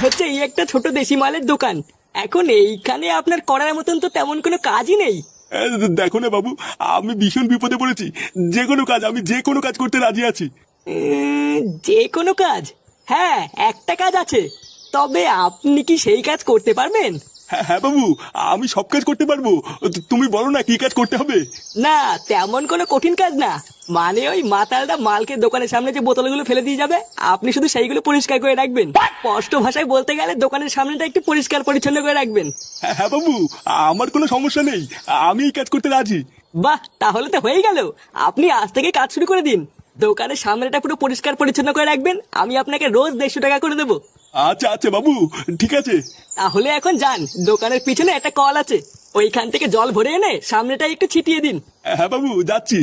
হচ্ছে এই একটা ছোট দেশি মালের দোকান। এখন এইখানে আপনার করার মতন তো তেমন কোনো কাজই নেই। দেখো না বাবু, আমি ভীষণ বিপদে পড়েছি। যে কোনো কাজ করতে রাজি আছি। যে কোনো কাজ? হ্যাঁ, একটা কাজ আছে, তবে আপনি কি সেই কাজ করতে পারবেন? হ্যাঁ হ্যাঁ বাবু, আমি সব কাজ করতে পারবো। তুমি বলো না কি কাজ করতে হবে। না, তেমন কোনো কঠিন কাজ না। মানে ওই মাতালটা মালকে দোকানের সামনে যে বোতলগুলো ফেলে দিয়ে যাবে, আপনি শুধু সেইগুলো পরিষ্কার করে রাখবেন। স্পষ্ট ভাষায় বলতে গেলে দোকানের সামনেটা একটু পরিষ্কার পরিচ্ছন্ন করে রাখবেন। হ্যাঁ হ্যাঁ বাবু, আমার কোনো সমস্যা নেই, আমি এই কাজ করতে রাজি। বাহ, তাহলে তো হয়েই গেল। আপনি আজ থেকে কাজ শুরু করে দিন। দোকানের সামনেটা পুরো পরিষ্কার পরিচ্ছন্ন করে রাখবেন, আমি আপনাকে রোজ 150 টাকা করে দেবো। আচ্ছা আচ্ছা বাবু, ঠিক আছে। তাহলে এখন যান, দোকানের পিছনে একটা কল আছে, ওইখান থেকে জল ভরে এনে সামনেটা একটু ছিটিয়ে দিন। হ্যাঁ বাবু, যাচ্ছি।